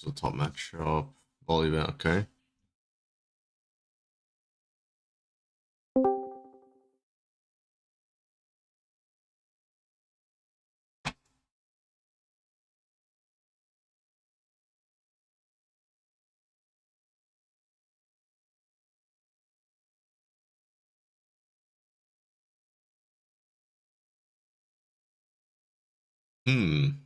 So top match of Volibear, okay.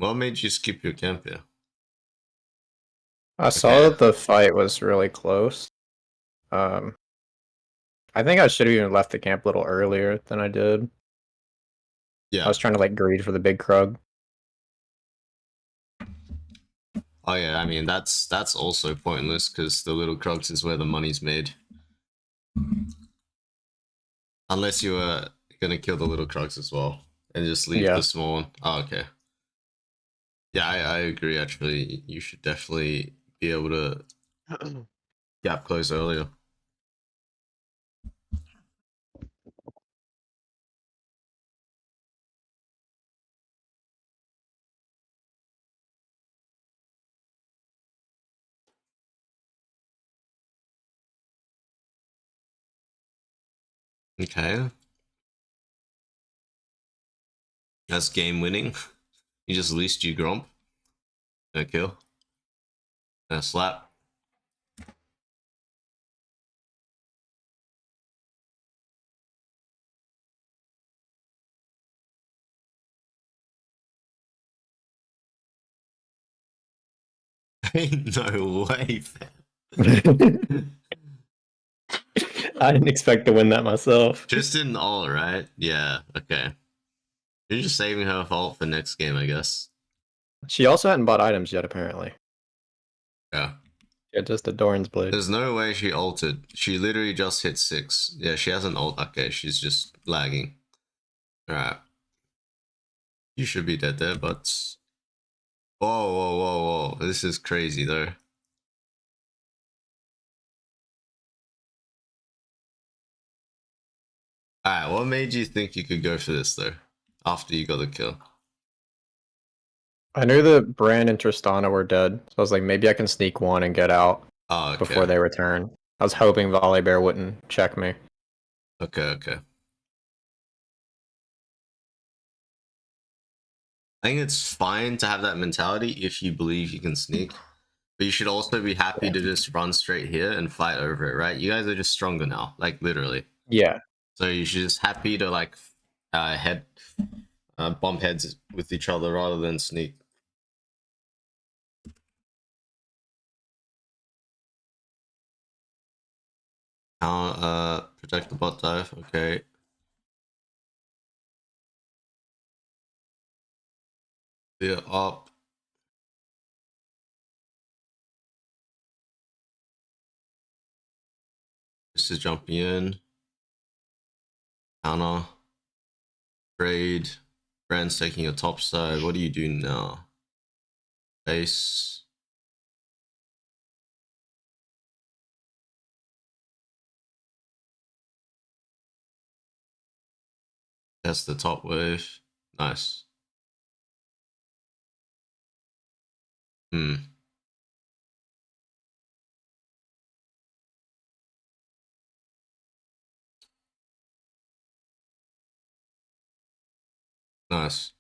What made you skip your camp here? I saw Okay. that the fight was really close. Um, I think I should have even left the camp a little earlier than I did. I Yeah. was trying to like greed for the big Krug. Oh yeah, I mean that's also pointless because the little Krugs is where the money's made. Unless you were gonna kill the little Krugs as well and just leave the Yeah. small one. Oh, okay. Yeah, I agree actually. You should definitely be able to gap close earlier. Okay. That's game winning. You just leased you Gromp. No kill. No slap. Ain't no way, fam. I didn't expect to win that myself. Just in all, right? Yeah, okay. You're just saving her fault for next game, I guess. She also hadn't bought items yet, apparently. Yeah. Yeah, just a Doran's Blade. There's no way she altered. She literally just hit 6. Yeah, she hasn't ult. Okay, she's just lagging. Alright. You should be dead there, but... Whoa, whoa, whoa, whoa. This is crazy, though. Alright, what made you think you could go for this, though? After you got the kill. I knew that Bran and Tristana were dead, so I was like, maybe I can sneak one and get out Oh, before okay. they return. I was hoping Volibear wouldn't check me. Okay, okay. I think it's fine to have that mentality if you believe you can sneak. But you should also be happy to just run straight here and fight over it, right? You guys are just stronger now, like literally. Yeah. So you should just happy to like head bump heads with each other rather than sneak. Protect the bot dive. Okay. Clear up. This is jumping in. Counter. Trade. Brand's taking a top side. What do you do now? Base. That's the top wave. Nice. Hmm. Nice.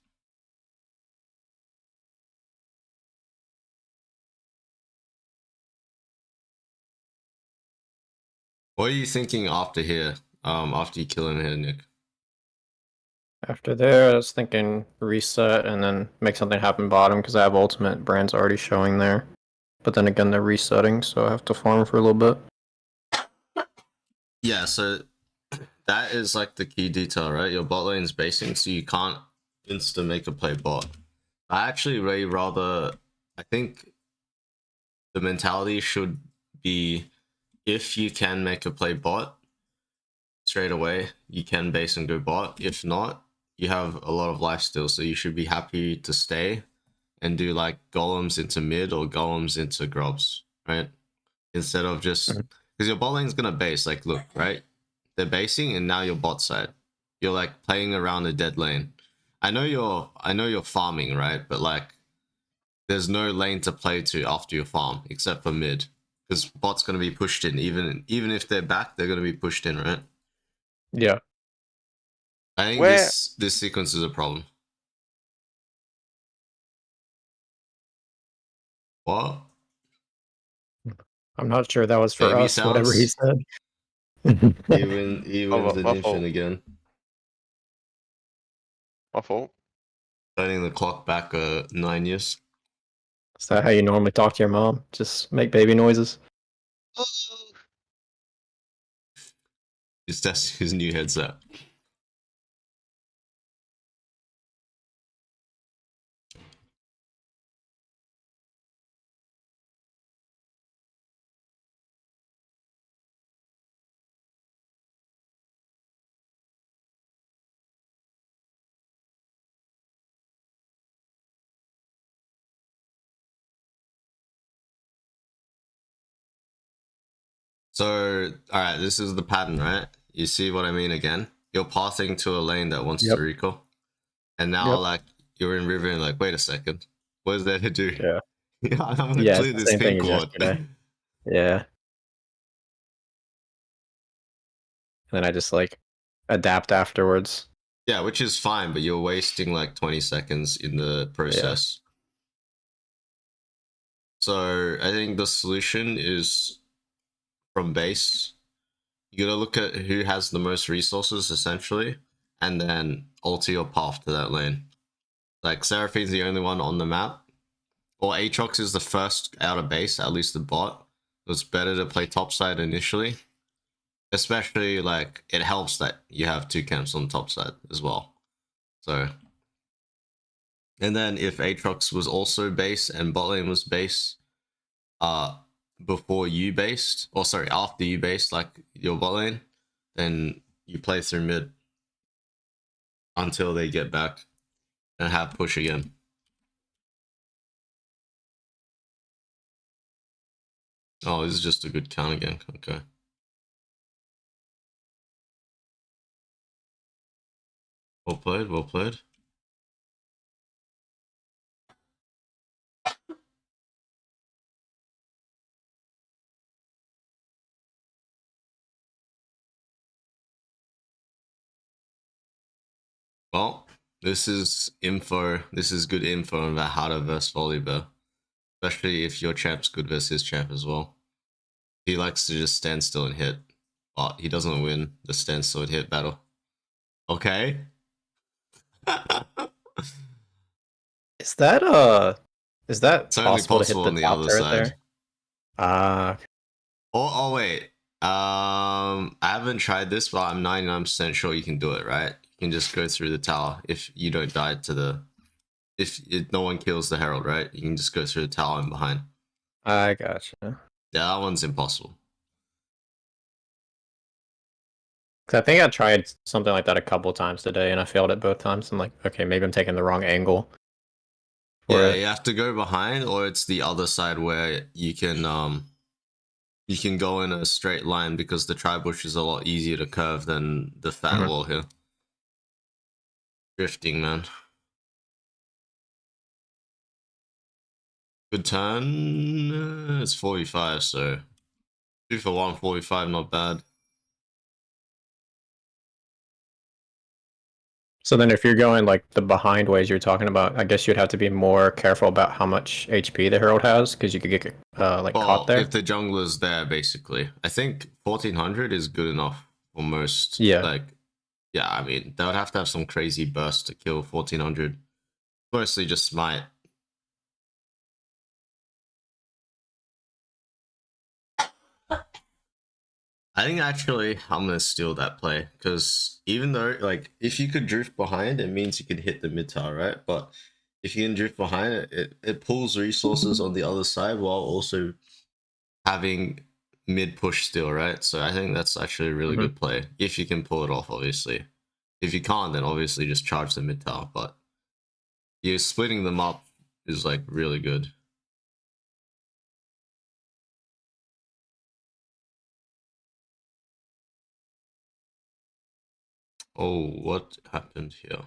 What are you thinking after here? After you kill him here, Nick? After there, I was thinking reset and then make something happen bottom because I have ultimate. Brand's already showing there. But then again, they're resetting, so I have to farm for a little bit. Yeah, so that is like the key detail, right? Your bot lane's basing, so you can't insta make a play bot. I actually really rather, I think the mentality should be if you can make a play bot straight away, you can base and go bot. If not, you have a lot of life still, so you should be happy to stay and do like golems into mid or golems into grobs, right? Instead of just Mhm. because your bot lane's gonna base. Like, look, right? They're basing, and now you're bot side. You're like playing around a dead lane. I know you're farming, right? But like, there's no lane to play to after your farm except for mid, because bot's gonna be pushed in. Even if they're back, they're gonna be pushed in, right? Yeah. I think Where this sequence is a problem. What? I'm not sure that was for Baby us, whatever he sounds. said. He wins an my infant fault. again. My fault. Turning the clock back 9 years. Is that how you normally talk to your mom? Just make baby noises? He's testing his new headset. So, alright, this is the pattern, right? You see what I mean again? You're pathing to a lane that wants Yep. to recall. And now, Yep. like, you're in river and like, wait a second. What is there to do? Yeah. Yeah, I'm gonna Yeah, clear it's the this same thing pink as ward. yesterday. Yeah. And then I just like adapt afterwards. Yeah, which is fine, but you're wasting like 20 seconds in the process. So I think the solution is from base. You gotta look at who has the most resources essentially, and then alter your path to that lane. Like Seraphine's the only one on the map, or Aatrox is the first out of base, at least the bot. It's better to play topside initially. Especially like it helps that you have two camps on the top side as well. So, and then if Aatrox was also base and bot lane was base, before you based, or sorry, after you based like your bot lane, then you play through mid until they get back and have push again. Oh, this is just a good counter gank. Okay. Well played, well played. Well, this is info. This is good info about how to verse Volibear. Especially if your champ's good versus his champ as well. He likes to just stand still and hit, but he doesn't win the stand still and hit battle. Okay. Is that It's only possible to hit possible the on the top other turret side. there? Ah, Oh wait. I haven't tried this, but I'm 99% sure you can do it, right? You can just go through the tower if you don't die to the no one kills the herald, right? You can just go through the tower and behind. I gotcha. Yeah, that one's impossible. 'Cause I think I tried something like that a couple times today, and I failed it both times. I'm like, okay, maybe I'm taking the wrong angle. Yeah, you have to go behind, or it's the other side where you can go in a straight line because the tri-bush is a lot easier to curve than the fat wall here. Drifting, man. Good turn. It's 45, so 2 for 145, not bad. So then if you're going like the behind ways you're talking about, I guess you'd have to be more careful about how much HP the Herald has, because you could get like caught there. If the jungler's there, basically. I think 1400 is good enough for most. Yeah. Like, yeah, I mean, they would have to have some crazy burst to kill 1400. Mostly just smite. I think actually I'm gonna steal that play, because even though like if you could drift behind, it means you could hit the mid tower, right? But if you can drift behind it pulls resources on the other side while also having mid push still, right? So I think that's actually a really good play if you can pull it off. Obviously, if you can't, then obviously just charge the mid tower. But you splitting them up is like really good. Oh, what happened here?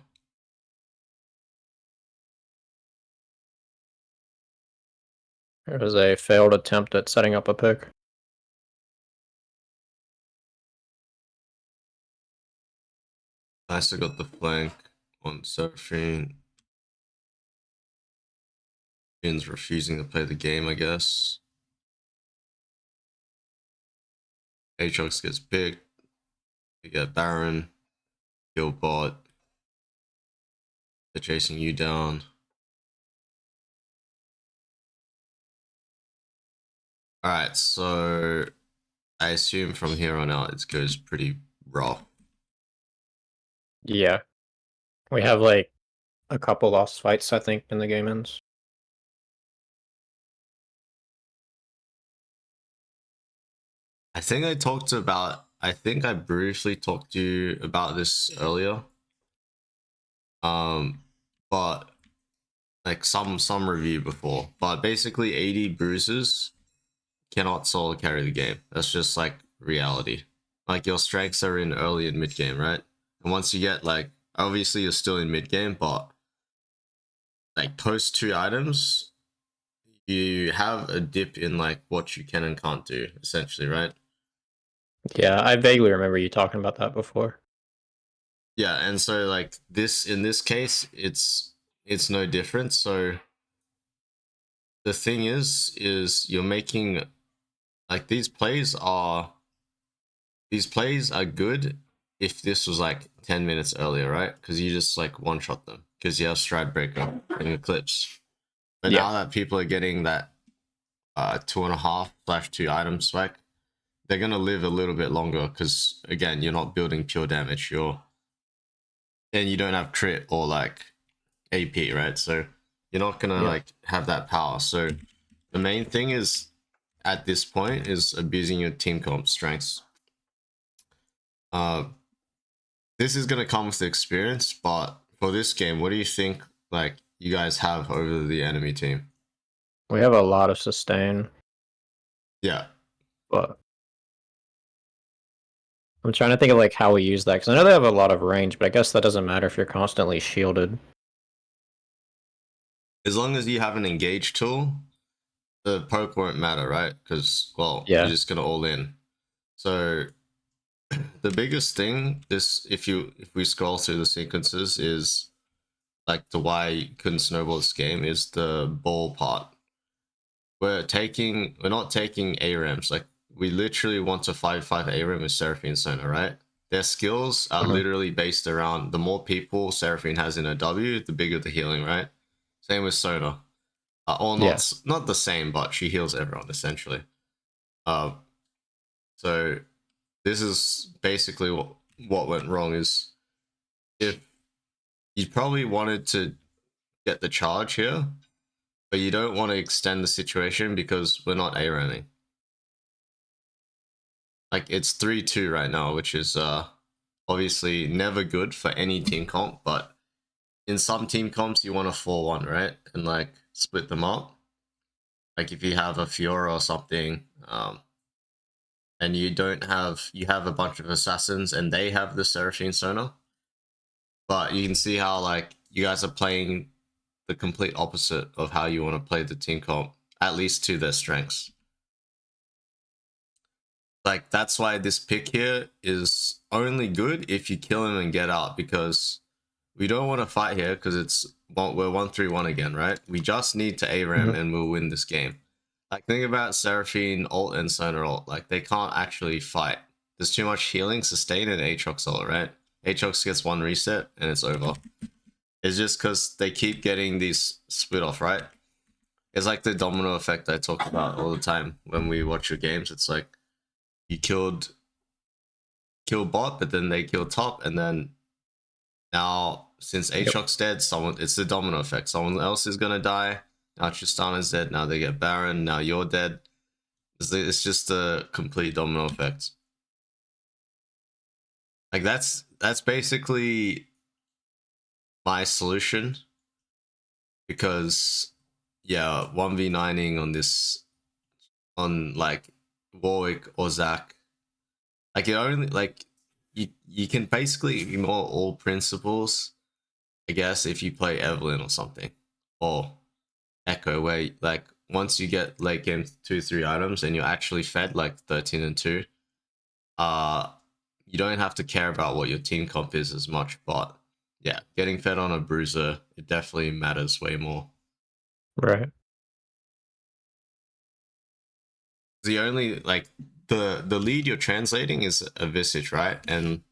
It was a failed attempt at setting up a pick. Nice, I got the flank on Seraphine. Jin's refusing to play the game, I guess. Aatrox gets picked. You get Baron, kill bot. They're chasing you down. Alright, so I assume from here on out it goes pretty rough. Yeah. We have like a couple lost fights, I think, in the game ends. I think I briefly talked to you about this earlier. But like some review before. But basically 80 bruises cannot solo carry the game. That's just like reality. Like your strengths are in early and mid game, right? And once you get like obviously you're still in mid game, but like post 2 items, you have a dip in like what you can and can't do, essentially, right? Yeah, I vaguely remember you talking about that before. Yeah, and so like this in this case, it's no different. So the thing is you're making like these plays are good if this was like 10 minutes earlier, right? Because you just like one shot them because you have stride breaker and eclipse. But Yeah. now that people are getting that 2.5/2 item spec, they're gonna live a little bit longer because again you're not building pure damage, and you don't have crit or like AP, right? So you're not gonna like have that power. So the main thing is at this point is abusing your team comp strengths. This is gonna come with experience, but for this game, what do you think like you guys have over the enemy team? We have a lot of sustain, Yeah. but I'm trying to think of like how we use that because I know they have a lot of range, but I guess that doesn't matter if you're constantly shielded. As long as you have an engage tool, the poke won't matter, right? Because well, you're Yeah. just gonna all in. So the biggest thing, this if we scroll through the sequences, is like the why you couldn't snowball this game is the ball part. We're not taking ARAMs. Like we literally want to 5-5 ARAM with Seraphine Sona, right? Their skills are literally based around the more people Seraphine has in a W, the bigger the healing, right? Same with Sona. Or Yeah. not the same, but she heals everyone essentially. Uh, so this is basically what went wrong is if you probably wanted to get the charge here, but you don't want to extend the situation because we're not A-ramming. Like it's 3-2 right now, which is obviously never good for any team comp, but in some team comps you want a 4-1, right? And like split them up. Like if you have a Fiora or something, and you have a bunch of assassins and they have the Seraphine Sona. But you can see how like you guys are playing the complete opposite of how you want to play the team comp, at least to their strengths. Like that's why this pick here is only good if you kill him and get out, because we don't want to fight here because we're 1-3-1 again, right? We just need to ARAM and we'll win this game. Like think about Seraphine ult and Sona ult. Like they can't actually fight. There's too much healing, sustain, and Aatrox ult, right? Aatrox gets one reset and it's over. It's just because they keep getting these split off, right? It's like the domino effect I talk about all the time when we watch your games. It's like you kill bot, but then they kill top, and then now since Aatrox dead, it's the domino effect. Someone else is gonna die. Now Tristana's dead. Now they get Baron. Now you're dead. It's just a complete domino effect. Like that's basically my solution, because yeah, 1v9ing on like Warwick or Zac, like it only like you can basically ignore all principles, I guess, if you play Evelyn or something, or Echo, where like once you get late game 2-3 items and you're actually fed like 13 and 2, you don't have to care about what your team comp is as much. But yeah, getting fed on a bruiser, it definitely matters way more. Right. The only like the lead you're translating is a Visage, right? And